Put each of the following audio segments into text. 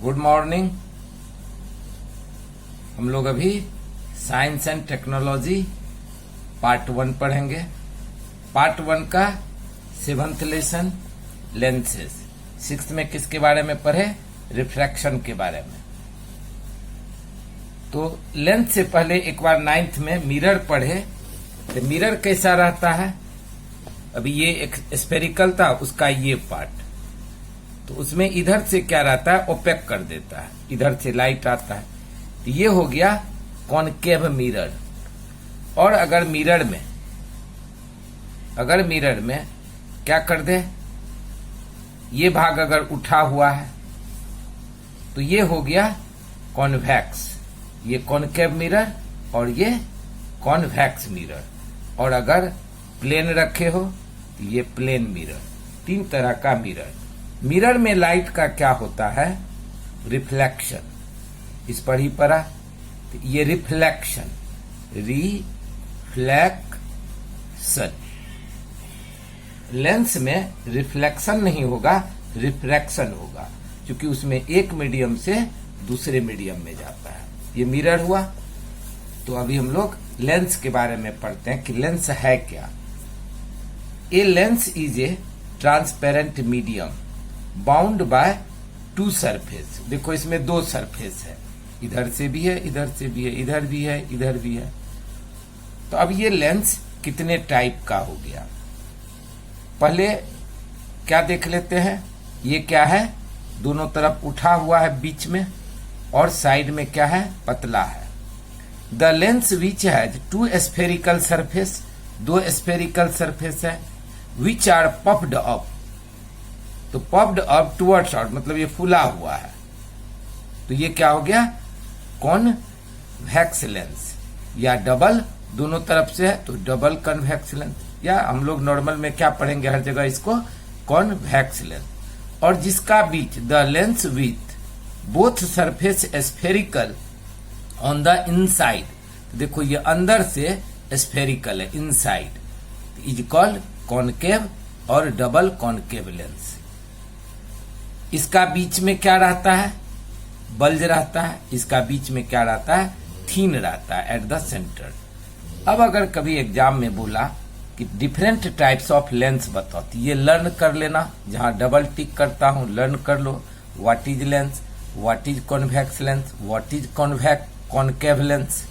Good morning. हम लोग अभी साइंस एंड टेक्नोलॉजी पार्ट 1 पढ़ेंगे। पार्ट 1 का 7th लेसन लेंसेज। 6th में किसके बारे में पढ़े? रिफ्रैक्शन के बारे में। तो लेंस से पहले एक बार 9th में मिरर पढ़े। तो मिरर कैसा रहता है? अभी ये एक स्फेरिकल था, उसका ये पार्ट, तो उसमें इधर से क्या रहता है? ओपेक कर देता है, इधर से लाइट आता है। तो ये हो गया कॉनकेव मिरर। और अगर मिरर में क्या कर दे, ये भाग अगर उठा हुआ है तो ये हो गया कॉन्वेक्स, ये कॉनकेव मिरर और ये कॉन्वेक्स मिरर। और अगर प्लेन रखे हो तो ये प्लेन मिरर। 3 तरह का मिरर। मिरर में लाइट का क्या होता है? रिफ्लेक्शन। इस पर ही पढ़ा। तो ये रिफ्लेक्शन, लेंस में रिफ्लेक्शन नहीं होगा, रिफ्रैक्शन होगा, क्योंकि उसमें एक मीडियम से दूसरे मीडियम में जाता है। ये मिरर हुआ। तो अभी हम लोग लेंस के बारे में पढ़ते हैं कि लेंस है क्या। A lens is a transparent medium bound by 2 surface. देखो इसमें 2 सरफेस है, इधर से भी है, इधर से भी है, इधर भी है, इधर भी है। तो अब ये लेंस कितने टाइप का हो गया? पहले क्या देख लेते हैं। ये क्या है? दोनों तरफ उठा हुआ है बीच में, और साइड में क्या है? पतला है। The lens which has 2 spherical surface, 2 spherical surface है, विच आर पफ्ड अप। तो पफ्ड अप टुवर्ड्स आउट, मतलब ये फूला हुआ है। तो ये क्या हो गया? Convex lens. या डबल, दोनों तरफ से है तो डबल कन्वेक्स लेंस, या हम लोग नॉर्मल में क्या पढ़ेंगे हर जगह इसको? Convex lens. और जिसका बीच, the lens with both surface spherical on the inside. देखो ये अंदर से स्फेरिकल है, इनसाइड, इज कॉल्ड कॉनकेव और डबल कॉनकेव लेंस। इसका बीच में क्या रहता है? बल्ज रहता है। इसका बीच में क्या रहता है? थीन रहता है, एट द सेंटर। अब अगर कभी एग्जाम में बोला कि डिफरेंट टाइप्स ऑफ लेंस बताओ, तो ये लर्न कर लेना। जहां डबल टिक करता हूं लर्न कर लो। What is lens, what is convex lens, what is concave lens.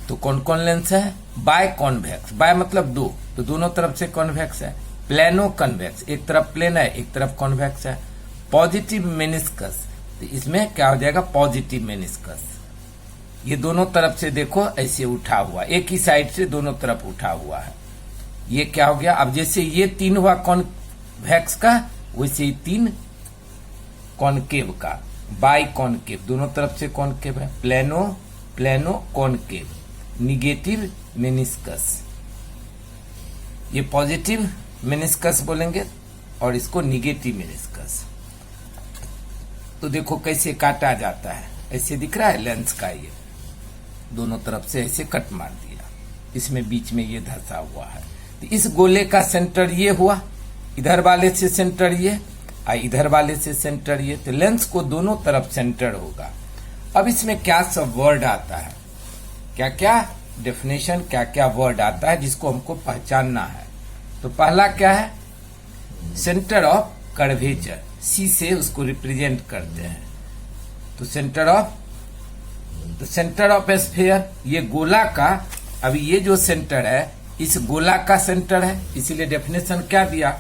तो कौन कौन लेंस है? बाय कॉन्वेक्स, बाय मतलब 2, तो दोनों तरफ से कॉन्वेक्स है। प्लेनो कन्वेक्स, एक तरफ प्लेन है, एक तरफ कॉन्वेक्स है। पॉजिटिव मेनिस्कस, तो इसमें क्या हो जाएगा? Positive meniscus. ये दोनों तरफ से देखो ऐसे उठा हुआ, एक ही साइड से दोनों तरफ उठा हुआ है। ये क्या हो गया? अब जैसे ये 3 हुआ कॉन्वेक्स का, वैसे ही 3 कॉनकेव का। बाय कॉनकेव, दोनों तरफ से कॉनकेव है। Plano concave. निगेटिव मेनिस्कस, ये पॉजिटिव मेनिस्कस बोलेंगे और इसको निगेटिव मेनिस्कस। तो देखो कैसे काटा जाता है, ऐसे दिख रहा है लेंस का। ये दोनों तरफ से ऐसे कट मार दिया, इसमें बीच में ये धंसा हुआ है। तो इस गोले का सेंटर ये हुआ, इधर वाले से सेंटर ये, और इधर वाले से सेंटर ये। तो लेंस को दोनों तरफ सेंटर होगा। अब इसमें क्या सब वर्ड आता है, क्या क्या डेफिनेशन, क्या क्या वर्ड आता है जिसको हमको पहचानना है। तो पहला क्या है? Centre of curvature. सी से उसको रिप्रेजेंट करते हैं। तो सेंटर ऑफ स्फीयर, ये गोला का, अभी ये जो सेंटर है इस गोला का सेंटर है, इसीलिए डेफिनेशन क्या दिया?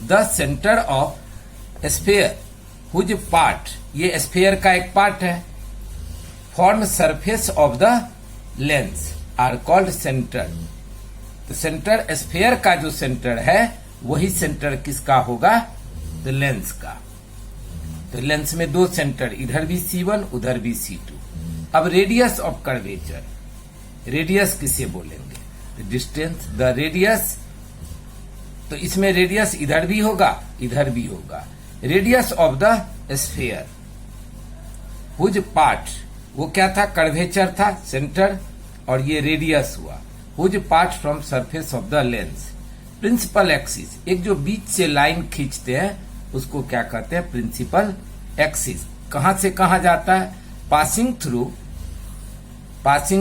The centre of sphere whose part, ये स्फीयर का एक पार्ट है, form surface of the lens are called centre. तो सेंटर, स्फीयर का जो सेंटर है वही सेंटर किसका होगा? तो लेंस का। तो लेंस में 2 सेंटर, इधर भी C1 उधर भी C2। अब रेडियस ऑफ कर्वेचर, रेडियस किसे बोलेंगे? तो डिस्टेंस, द रेडियस। तो इसमें रेडियस इधर भी होगा, इधर भी होगा। Radius of the sphere whose part, वो क्या था? कर्वेचर था, सेंटर, और ये रेडियस हुआ। Whose part from surface of the lens. Principal axis, एक जो बीच से लाइन खींचते हैं उसको क्या कहते हैं? प्रिंसिपल एक्सिस कहां से कहां जाता है, पासिंग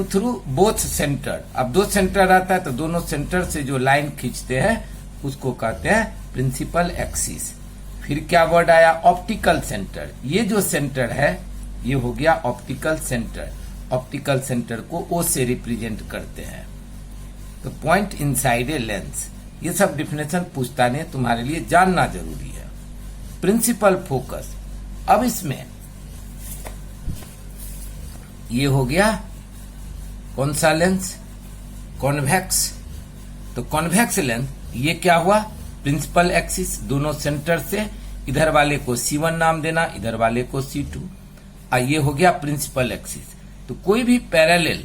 थ्रू बोथ सेंटर। अब दो सेंटर आता है तो दोनों सेंटर से जो लाइन खींचते हैं उसको कहते हैं प्रिंसिपल एक्सिस। फिर क्या वर्ड आया, ऑप्टिकल सेंटर। ये जो सेंटर है ये हो गया ऑप्टिकल सेंटर। ऑप्टिकल सेंटर को ओ से रिप्रेजेंट करते हैं। तो पॉइंट इनसाइड ए लेंस, ये सब डिफिनेशन पूछता नहीं, तुम्हारे लिए जानना जरूरी है। प्रिंसिपल फोकस, अब इसमें ये हो गया कौन सा लेंस, कॉन्वेक्स। तो कॉन्वेक्स लेंस ये क्या हुआ, प्रिंसिपल एक्सिस, दोनों सेंटर से इधर वाले को C1 नाम देना, इधर वाले को C2। ये हो गया प्रिंसिपल एक्सिस। तो कोई भी पैरेलल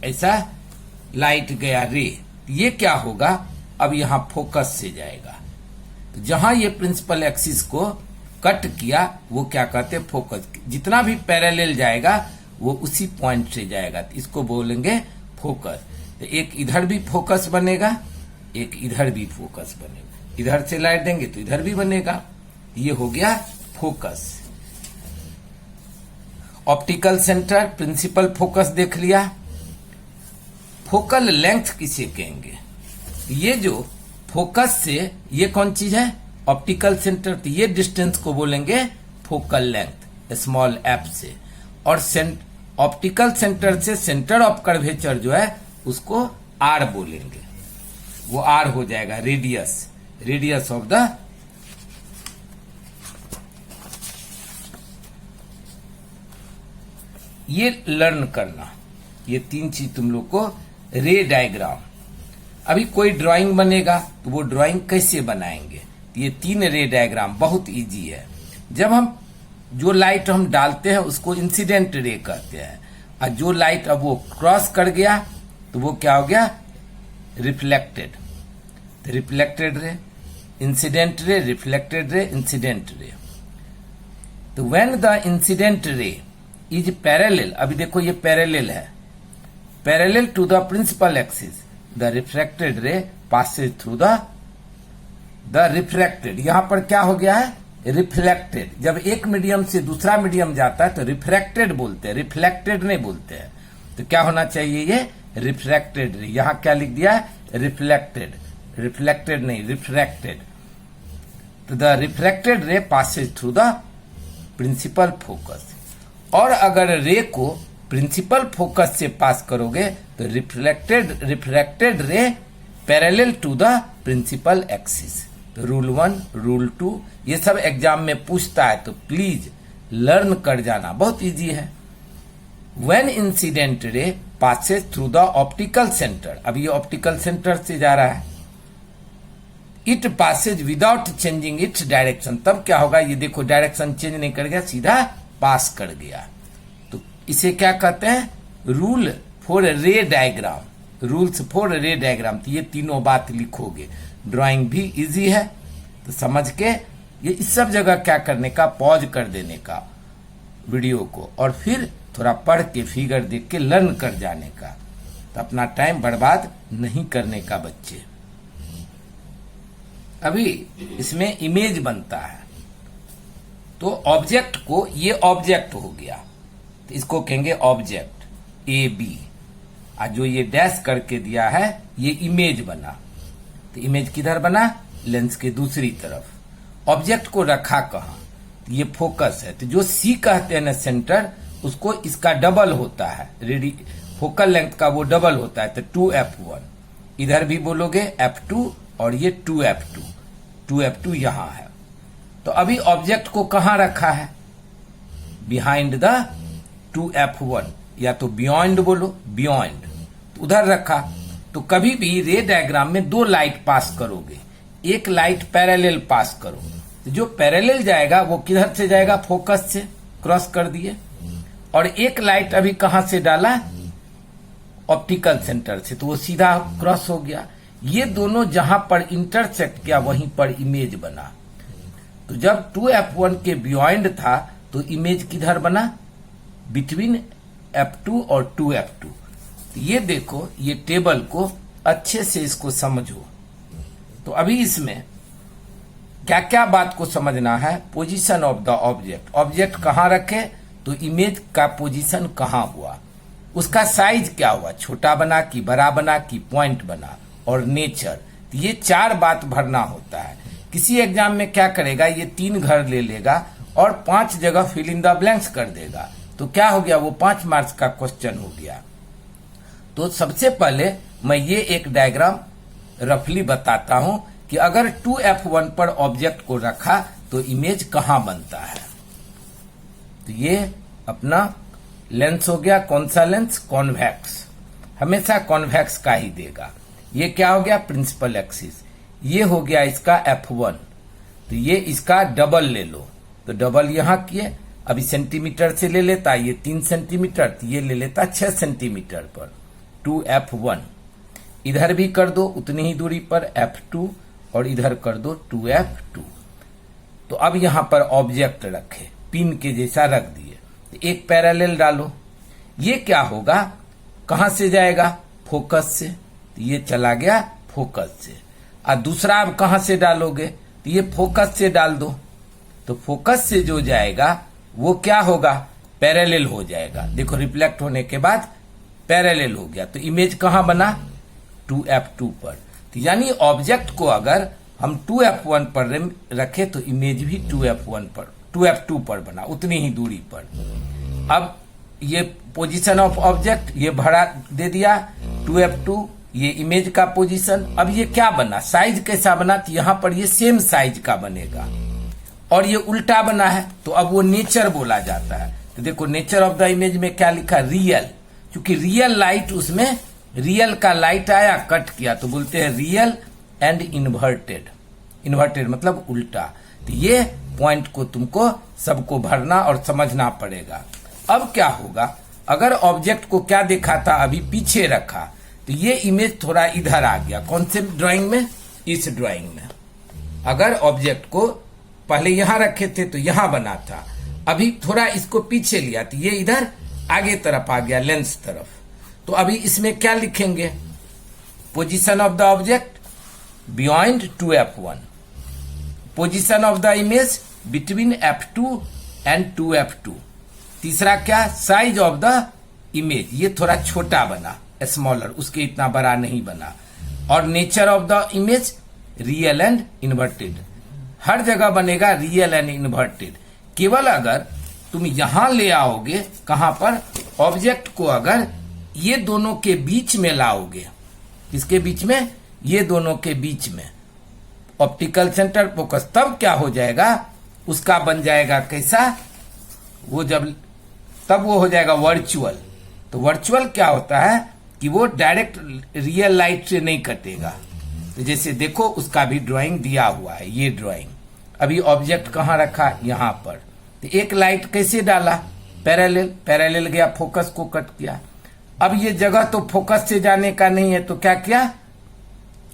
ऐसा लाइट गया रे, ये क्या होगा, अब यहां फोकस से जाएगा। तो जहां ये प्रिंसिपल एक्सिस को कट किया वो क्या कहते हैं, फोकस। जितना भी पैरेलल जाएगा वो उसी पॉइंट से जाएगा, तो इसको बोलेंगे फोकस। तो एक इधर भी फोकस बनेगा, एक इधर भी फोकस बनेगा। इधर से लाइट देंगे तो इधर भी बनेगा। ये हो गया focus. Optical centre, principal focus देख लिया। फोकल लेंथ किसे कहेंगे, ये जो फोकस से ये कौन चीज है, ऑप्टिकल सेंटर, तो ये डिस्टेंस को बोलेंगे फोकल लेंथ, स्मॉल एफ से। और ऑप्टिकल सेंटर से सेंटर ऑफ कर्वेचर जो है उसको आर बोलेंगे, वो आर हो जाएगा रेडियस ऑफ द। ये लर्न करना, ये तीन चीज तुम लोग को। रे डायग्राम, अभी कोई ड्राइंग बनेगा तो वो ड्राइंग कैसे बनाएंगे, ये 3 रे डायग्राम बहुत इजी है। जब हम जो लाइट हम डालते हैं उसको इंसिडेंट रे कहते हैं, और जो लाइट अब वो क्रॉस कर गया तो वो क्या हो गया, reflected. Reflected ray, incident ray, reflected ray, incident ray. तो when the incident ray is parallel, अभी देखो ये पैरेलल है, parallel to the principal axis, the refracted ray passes through the refracted. यहां पर क्या हो गया है, रिफ्लेक्टेड। जब एक मीडियम से दूसरा मीडियम जाता है तो रिफ्रैक्टेड बोलते हैं, रिफ्लेक्टेड नहीं बोलते हैं। तो क्या होना चाहिए, ये रिफ्रैक्टेड रे। यहां क्या लिख दिया है, रिफ्लेक्टेड, रिफ्लेक्टेड नहीं, रिफ्रैक्टेड। तो the refracted ray passes through the principal focus. और अगर रे को प्रिंसिपल फोकस से पास करोगे तो refracted ray parallel to the principal axis. तो रूल 1, रूल 2 ये सब एग्जाम में पूछता है, तो प्लीज लर्न कर जाना, बहुत इजी है। When incident ray passes through the optical centre, अब ये ऑप्टिकल सेंटर से जा रहा है, it Passage without changing its direction. तब क्या होगा, ये देखो डायरेक्शन चेंज नहीं कर गया, सीधा पास कर गया। तो इसे क्या कहते हैं, रूल फॉर रे डायग्राम, रूल्स फॉर रे डायग्राम। तो ये तीनों बात लिखोगे, ड्राइंग भी इजी है। तो समझ के ये इस सब जगह क्या करने का, पॉज कर देने का वीडियो को, और फिर थोड़ा पढ़ के फिगर देख के लर्न कर जाने का। तो अपना टाइम बर्बाद नहीं करने का बच्चे। अभी इसमें इमेज बनता है, तो ऑब्जेक्ट को, ये ऑब्जेक्ट हो गया तो इसको कहेंगे ऑब्जेक्ट ए बी, और जो ये डैश करके दिया है ये इमेज बना। तो इमेज किधर बना, लेंस के दूसरी तरफ। ऑब्जेक्ट को रखा कहां, ये फोकस है। तो जो सी कहते हैं ना सेंटर, उसको इसका डबल होता है, फोकल लेंथ का वो डबल होता है। तो 2f1 इधर भी बोलोगे f2, और ये 2f2 यहां है। तो अभी ऑब्जेक्ट को कहां रखा है, बिहाइंड द 2f1, या तो बियॉन्ड बोलो, बियॉन्ड, तो उधर रखा। तो कभी भी रे डायग्राम में 2 लाइट पास करोगे, एक लाइट पैरेलल पास करो, तो जो पैरेलल जाएगा वो किधर से जाएगा, फोकस से, क्रॉस कर दिए। और एक लाइट अभी कहां से डाला, ऑप्टिकल सेंटर से, तो वो सीधा क्रॉस हो गया। ये दोनों जहां पर इंटरसेक्ट किया वहीं पर इमेज बना। तो जब 2f1 के बियॉन्ड था तो इमेज किधर बना, बिटवीन f2 और 2f2। तो ये देखो, ये टेबल को अच्छे से इसको समझो। तो अभी इसमें क्या क्या बात को समझना है। Position of the object, object कहाँ रखे तो इमेज का पोजीशन कहाँ हुआ, उसका साइज क्या हुआ, छोटा बना कि बड़ा बना कि पॉइंट बना, और नेचर। तो ये 4 बात भरना होता है। किसी एग्जाम में क्या करेगा, ये 3 घर ले लेगा और 5 जगह फिल इन द ब्लैंक्स कर देगा, तो क्या हो गया, वो 5 मार्क्स का क्वेश्चन हो गया। तो सबसे पहले मैं ये एक डायग्राम रफली बताता हूं कि अगर 2F1 पर ऑब्जेक्ट को रखा तो इमेज कहां बनता है। तो ये अपना लेंस हो गया, कौन सा लेंस, कॉन्वेक्स, हमेशा कॉन्वेक्स का ही देगा। ये क्या हो गया, प्रिंसिपल एक्सिस। ये हो गया इसका F1, तो ये इसका डबल ले लो, तो डबल यहां किए, अभी सेंटीमीटर से ले लेता, ये 3 सेंटीमीटर, तो ये ले लेता 6 सेंटीमीटर पर 2F1। इधर भी कर दो उतनी ही दूरी पर F2 और इधर कर दो 2F2। तो अब यहां पर ऑब्जेक्ट रखे, पिन के जैसा रख दिए, तो एक पैरेलल डालो, ये क्या होगा, कहां से जाएगा, फोकस से, तो ये चला गया फोकस से। और दूसरा अब कहां से डालोगे, तो ये फोकस से डाल दो, तो फोकस से जो जाएगा वो क्या होगा, पैरेलल हो जाएगा। देखो रिफ्लेक्ट होने के बाद पैरेलल हो गया, तो इमेज कहां बना, 2F2 पर। तो यानी ऑब्जेक्ट को अगर हम 2F1 पर रखे तो इमेज भी 2F2 पर बना, उतनी ही दूरी पर। अब ये पोजीशन ऑफ ऑब्जेक्ट, ये भरा दे दिया 2F2, ये इमेज का पोजीशन। अब ये क्या बना, साइज कैसा बना, तो यहां पर ये सेम साइज का बनेगा, और ये उल्टा बना है, तो अब वो नेचर बोला जाता है। तो देखो नेचर ऑफ द इमेज में क्या लिखा, रियल, क्योंकि रियल लाइट, उसमें रियल का लाइट आया, कट किया, तो बोलते हैं रियल एंड इन्वर्टेड। इन्वर्टेड मतलब उल्टा। तो ये पॉइंट को तुमको सबको भरना और समझना पड़ेगा। अब क्या होगा, अगर ऑब्जेक्ट को क्या देखा था, अभी पीछे रखा, तो ये इमेज थोड़ा इधर आ गया, कौन से ड्राइंग में, इस ड्राइंग में। अगर ऑब्जेक्ट को पहले यहां रखे थे तो यहां बना था, अभी थोड़ा इसको पीछे लिया तो ये इधर आगे तरफ आ गया, लेंस तरफ। तो अभी इसमें क्या लिखेंगे, position of the object beyond 2F1, position of the image between F2 and 2F2। तीसरा क्या, साइज ऑफ द इमेज, ये थोड़ा छोटा बना, स्मॉलर, उसके इतना बड़ा नहीं बना। और nature of the image real and inverted, हर जगह बनेगा रियल एंड इन्वर्टेड। केवल अगर तुम यहां ले आओगे, कहां पर, ऑब्जेक्ट को अगर ये दोनों के बीच में लाओगे, किसके बीच में, ये दोनों के बीच में, ऑप्टिकल सेंटर फोकस, तब क्या हो जाएगा, उसका बन जाएगा कैसा, वो जब तब वो हो जाएगा वर्चुअल। तो वर्चुअल क्या होता है कि वो डायरेक्ट रियल लाइट से नहीं कटेगा। तो जैसे देखो उसका भी ड्राइंग दिया हुआ है, ये ड्राइंग। अभी ऑब्जेक्ट कहाँ रखा, यहां पर, तो एक लाइट कैसे डाला, पैरेलल गया, फोकस को कट किया। अब ये जगह तो फोकस से जाने का नहीं है, तो क्या किया,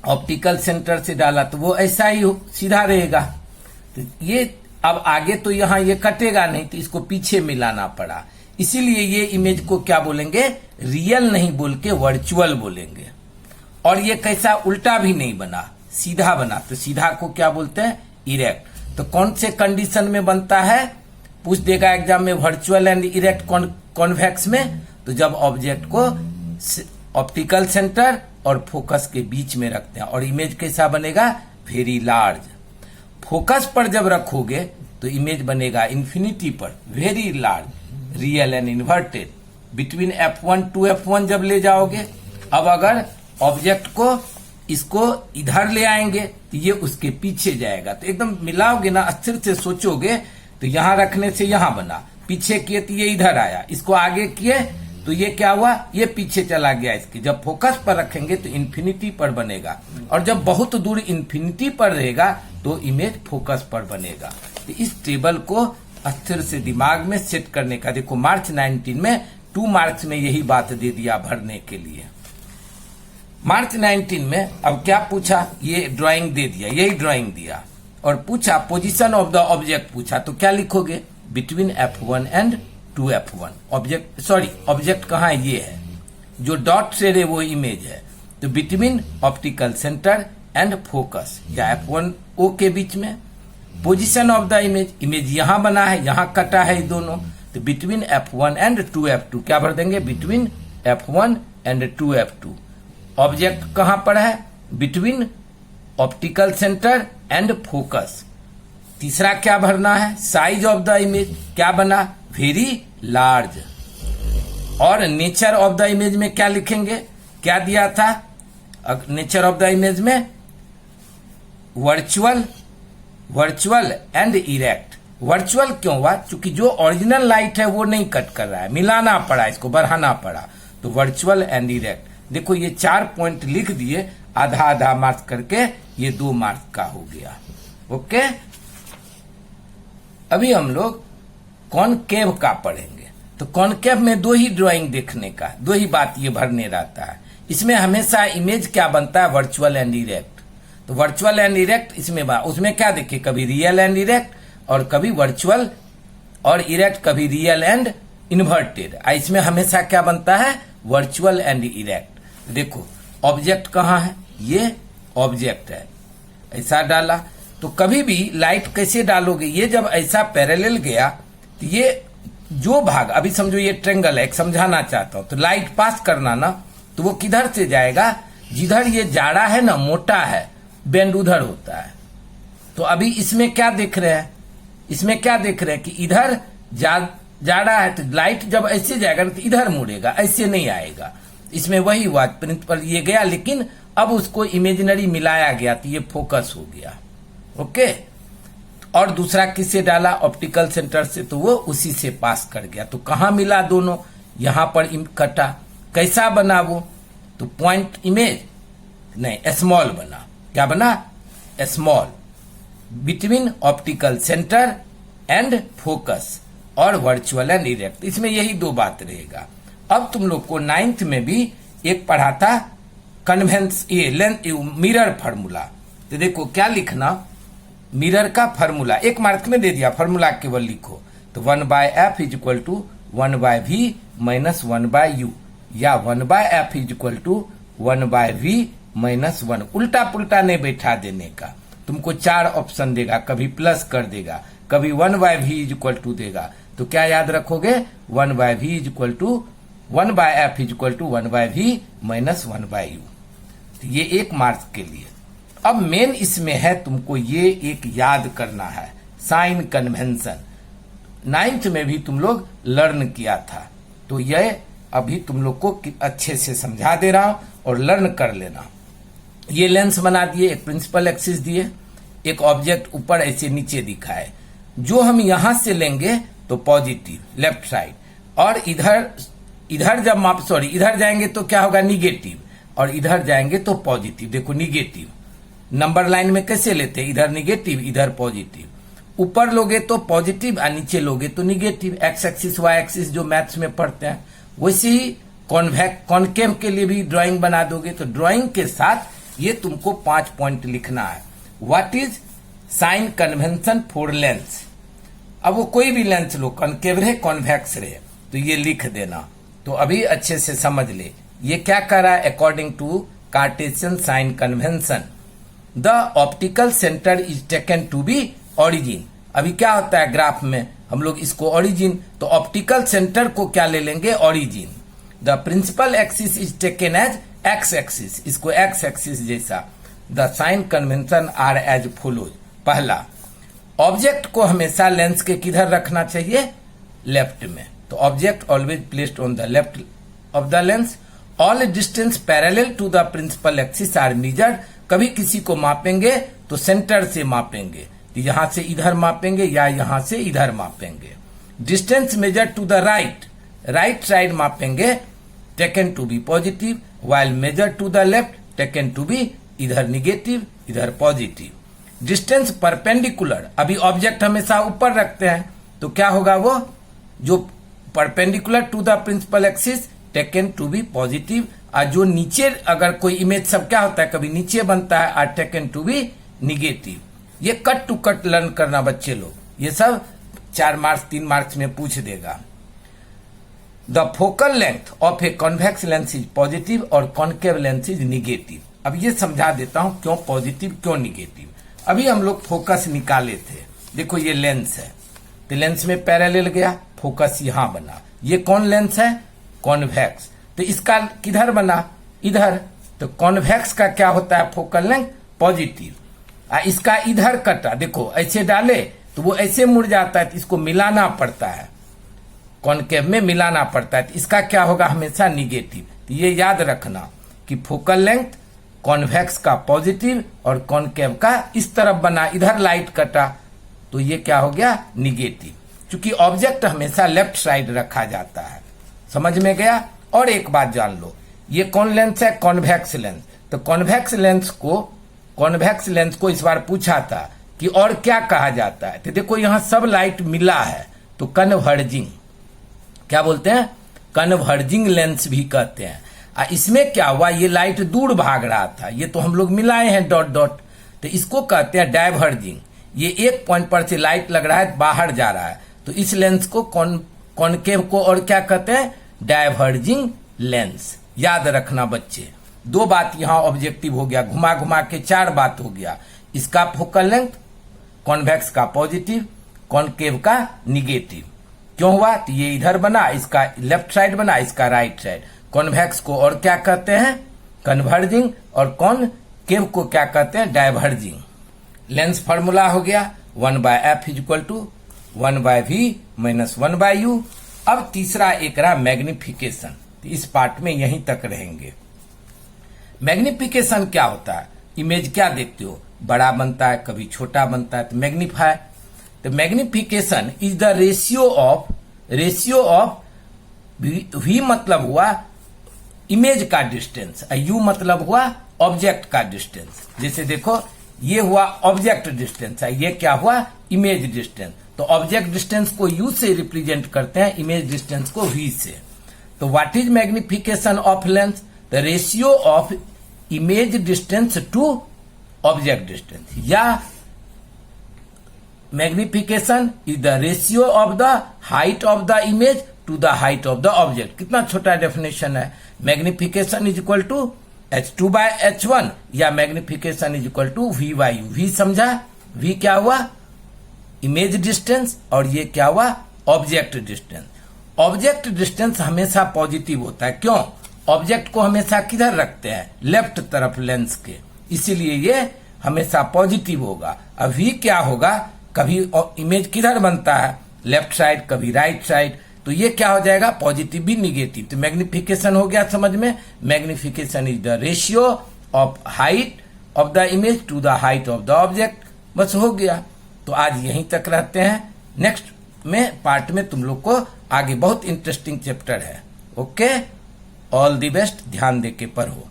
ऑप्टिकल सेंटर से डाला, तो वो ऐसा ही सीधा रहेगा। तो ये अब आगे तो यहां ये कटेगा नहीं, तो इसको पीछे मिलाना पड़ा। इसीलिए ये इमेज को क्या बोलेंगे, रियल नहीं बोल के वर्चुअल बोलेंगे। और ये कैसा, उल्टा भी नहीं बना, सीधा बना, तो सीधा को क्या बोलते हैं, इरेक्ट। तो कौन से कंडीशन में बनता है, पूछ देगा एग्जाम में, वर्चुअल एंड इरेक्ट कॉन्वेक्स में। तो जब ऑब्जेक्ट को ऑप्टिकल सेंटर और फोकस के बीच में रखते हैं, और इमेज कैसा बनेगा, वेरी लार्ज। फोकस पर जब रखोगे तो इमेज बनेगा इन्फिनिटी पर, very large, real and inverted. Between F1 2F1 जब ले जाओगे, अब अगर ऑब्जेक्ट को इसको इधर ले आएंगे तो ये उसके पीछे जाएगा। तो एकदम मिलाओगे ना, अस्थिर से सोचोगे, तो यहां रखने से यहां बना, पीछे किए तो ये इधर आया, इसको आगे किए तो ये क्या हुआ, ये पीछे चला गया इसके। जब फोकस पर रखेंगे तो इन्फिनिटी पर बनेगा, और जब बहुत दूर इन्फिनिटी पर रहेगा तो इमेज फोकस पर बनेगा। तो इस टेबल को अस्थिर से दिमाग में सेट करने का, देखो मार्च 19 में 2 मार्क्स में यही बात दे दिया भरने के लिए। मार्च 19 में अब क्या पूछा, ये ड्राइंग दे दिया, यही ड्राइंग दिया, और पूछा पोजीशन ऑफ द ऑब्जेक्ट पूछा, तो क्या लिखोगे, between F1 and 2F1। Object कहाँ है, ये है, जो डॉट से है वो इमेज है। तो between optical centre and focus, या F1 O के बीच में, position of the image, image यहां बना है, यहां कटा है ये दोनों, तो बिटवीन F1 एंड 2F2 क्या भर देंगे, between F1 and 2F2। Object कहां पर है, between optical centre and focus. तीसरा क्या भरना है, साइज ऑफ द इमेज, क्या बना, वेरी लार्ज। और नेचर ऑफ द इमेज में क्या लिखेंगे, क्या दिया था नेचर ऑफ द इमेज में, वर्चुअल एंड इरेक्ट। वर्चुअल क्यों हुआ, क्योंकि जो ओरिजिनल लाइट है वो नहीं कट कर रहा है, मिलाना पड़ा, इसको बढ़ाना पड़ा, तो वर्चुअल एंड इरेक्ट। देखो ये 4 पॉइंट लिख दिए, आधा आधा मार्क्स करके, ये 2 मार्क्स का हो गया। ओके, अभी हम लोग कॉनकेव का पढ़ेंगे। तो कॉनकेव में 2 ही ड्राइंग देखने का, 2 ही बात ये भरने रहता है। इसमें हमेशा इमेज क्या बनता है, वर्चुअल एंड इरेक्ट। तो वर्चुअल एंड इरेक्ट इसमें उसमें क्या देखे, कभी रियल एंड इरेक्ट और कभी वर्चुअल और इरेक्ट, कभी रियल एंड इन्वर्टेड। इसमें हमेशा क्या बनता है, वर्चुअल एंड इरेक्ट। देखो ऑब्जेक्ट कहाँ है, ये ऑब्जेक्ट है, ऐसा डाला, तो कभी भी लाइट कैसे डालोगे, ये जब ऐसा पैरेलल गया तो ये जो भाग, अभी समझो ये ट्रेंगल है, एक समझाना चाहता हूं, तो लाइट पास करना ना, तो वो किधर से जाएगा, जिधर ये जाड़ा है ना, मोटा है, बेंड उधर होता है। तो अभी इसमें क्या देख रहे हैं, इसमें क्या देख रहे हैं कि इधर जाड़ा है, तो लाइट जब ऐसे जाएगा तो इधर मुड़ेगा, ऐसे नहीं आएगा। इसमें वही हुआ, प्रिंसिपल ये गया, लेकिन अब उसको इमेजिनरी मिलाया गया, तो ये फोकस हो गया। ओके, और दूसरा किससे डाला, ऑप्टिकल सेंटर से, तो वो उसी से पास कर गया। तो कहां मिला दोनों, यहां पर कटा, कैसा बना वो, तो पॉइंट इमेज नहीं, स्मॉल बना, क्या बना, small, between optical centre and focus और वर्चुअल एंड इरेक्ट। इसमें यही 2 बात रहेगा। अब तुम लोग को 9th में भी एक पढ़ा था कन्वेंस, ये लेंथ मिरर फार्मूला। तो देखो क्या लिखना, मिरर का फार्मूला 1 मार्क में दे दिया, फार्मूला केवल लिखो, तो 1/f is equal to 1/v minus 1/u, या 1/f is equal to 1/v minus 1। उल्टा पुल्टा नहीं बैठा देने का, तुमको 4 ऑप्शन देगा, कभी प्लस कर देगा, कभी 1/v इज इक्वल टू देगा, तो क्या याद रखोगे, 1/v is equal to 1/f is equal to 1/v minus 1/u। तो ये 1 मार्क्स के लिए। अब मेन इसमें है, तुमको ये एक याद करना है, साइन कन्वेंशन। 9th में भी तुम लोग लर्न किया था, तो ये अभी तुम लोग को अच्छे से समझा दे रहा हूं और लर्न कर लेना। ये लेंस बना दिए, एक प्रिंसिपल एक्सिस दिए, एक ऑब्जेक्ट ऊपर ऐसे नीचे दिखा है, जो हम यहां से लेंगे तो पॉजिटिव लेफ्ट साइड, और इधर जब इधर जाएंगे तो क्या होगा, निगेटिव, और इधर जाएंगे तो पॉजिटिव। देखो निगेटिव नंबर लाइन में कैसे लेते हैं, इधर निगेटिव इधर पॉजिटिव, ऊपर लोगे तो पॉजिटिव और नीचे लोगे तो negative. X axis y axis जो मैथ्स में पढ़ते हैं, वैसे ही कॉनकेव के लिए भी ड्राइंग बना दोगे। तो ड्राइंग के साथ ये तुमको 5 पॉइंट लिखना है। What is sine convention for Lenz. अब वो कोई भी लेंस लो, कॉनकेव रहे कॉन्वेक्स रहे, तो ये लिख देना। तो अभी अच्छे से समझ ले, ये क्या कर रहा है, according to Cartesian sign convention the optical centre is taken to be origin. अभी क्या होता है ग्राफ में, हम लोग इसको ओरिजिन, तो ऑप्टिकल सेंटर को क्या ले लेंगे, origin. The principal axis is taken as x axis, इसको एक्स एक्सिस जैसा। The sign convention are as follows. पहला, ऑब्जेक्ट को हमेशा लेंस के किधर रखना चाहिए, लेफ्ट में, तो object always placed on the left of the lens. All distance parallel to the principal axis are measured. कभी किसी को मापेंगे तो सेंटर से मापेंगे, तो यहां से इधर मापेंगे या यहां से इधर मापेंगे। Distance measure to the right side मापेंगे, taken to be positive, while measure to the left taken to be इधर निगेटिव इधर पॉजिटिव। डिस्टेंस परपेंडिकुलर, अभी ऑब्जेक्ट हमेशा ऊपर रखते हैं तो क्या होगा, वो जो perpendicular to the principal axis taken to be positive, और जो नीचे अगर कोई इमेज सब क्या होता है, कभी नीचे बनता है, are taken to be negative. ये कट टू कट लर्न करना बच्चे लोग, ये सब 4 मार्क्स 3 मार्क्स में पूछ देगा। The focal length of a convex lens is positive और कॉनकेव लेंस इज निगेटिव। अब ये समझा देता हूं क्यों पॉजिटिव क्यों निगेटिव। अभी हम लोग फोकस निकाले थे, देखो ये लेंस है, तो लेंस में पैरेलल गया, फोकस यहां बना। ये कौन लेंस है? कॉन्वेक्स। तो इसका किधर बना? इधर। तो कॉन्वेक्स का क्या होता है? Focal length positive. इसका इधर कटा, देखो ऐसे डाले तो वो ऐसे मुड़ जाता है, तो इसको मिलाना पड़ता है, कॉनकेव में मिलाना पड़ता है, तो इसका क्या होगा? हमेशा निगेटिव। तो ये याद रखना कि फोकल लेंथ कॉन्वेक्स का पॉजिटिव और कॉनकेव का इस तरफ बना, इधर लाइट कटा तो ये क्या हो गया? निगेटिव। क्योंकि ऑब्जेक्ट हमेशा लेफ्ट साइड रखा जाता है। समझ में गया? और एक बात जान लो, ये कौन लेंस है? Convex lens. तो कॉन्वेक्स लेंस को इस बार पूछा था कि और क्या कहा जाता है, तो देखो यहां सब लाइट मिला है, तो कन्वर्जिंग, क्या बोलते हैं? कन्वर्जिंग लेंस भी कहते हैं। इसमें क्या हुआ? ये लाइट दूर भाग रहा था, ये तो हम लोग मिलाए हैं डॉट डॉट, तो इसको कहते हैं डाइवर्जिंग। ये एक पॉइंट पर से लाइट लग रहा है, बाहर जा रहा है, तो इस लेंस को कॉनकेव को और क्या कहते हैं? Diverging lens. याद रखना बच्चे, दो बात यहां ऑब्जेक्टिव हो गया, घुमा घुमा के चार बात हो गया। इसका फोकल लेंथ कॉन्वेक्स का पॉजिटिव, कॉनकेव का निगेटिव। क्यों हुआ? तो ये इधर बना, इसका लेफ्ट साइड बना, इसका राइट साइड। कॉन्वेक्स को और क्या कहते हैं? कन्वर्जिंग। और कॉनकेव को क्या कहते हैं? डाइवर्जिंग। लेंस फॉर्मूला हो गया 1/f = 1/v - 1/u। अब तीसरा एक रहा मैग्निफिकेशन। तो इस पार्ट में यहीं तक रहेंगे। मैग्निफिकेशन क्या होता है? इमेज क्या देखते हो? बड़ा बनता है, कभी छोटा बनता है, तो मैग्नीफाई। तो magnification is the ratio of v मतलब हुआ इमेज का डिस्टेंस, u मतलब हुआ ऑब्जेक्ट का डिस्टेंस। जैसे देखो ये हुआ ऑब्जेक्ट डिस्टेंस है, ये क्या हुआ? Image distance. तो ऑब्जेक्ट डिस्टेंस को u से रिप्रेजेंट करते हैं, इमेज डिस्टेंस को v से। तो what is magnification of lens? The ratio of image distance to object distance, या magnification is the ratio of the height of the image to the height of the object. कितना छोटा definition है। Magnification is equal to h2/h1 या magnification is equal to v/u। v समझा? v क्या हुआ? Image distance, और ये क्या हुआ? Object distance. ऑब्जेक्ट डिस्टेंस हमेशा पॉजिटिव होता है। क्यों? ऑब्जेक्ट को हमेशा किधर रखते हैं? लेफ्ट तरफ लेंस के, इसीलिए ये हमेशा पॉजिटिव होगा। अब v क्या होगा? कभी इमेज किधर बनता है? लेफ्ट साइड, कभी राइट साइड, तो ये क्या हो जाएगा? पॉजिटिव भी निगेटिव। तो मैग्निफिकेशन हो गया समझ में? Magnification is the ratio of height of the image to the height of the object. बस हो गया। तो आज यहीं तक रहते हैं। नेक्स्ट में पार्ट में तुम लोग को आगे बहुत इंटरेस्टिंग चैप्टर है। Okay, all the best. ध्यान दे के पढ़ो।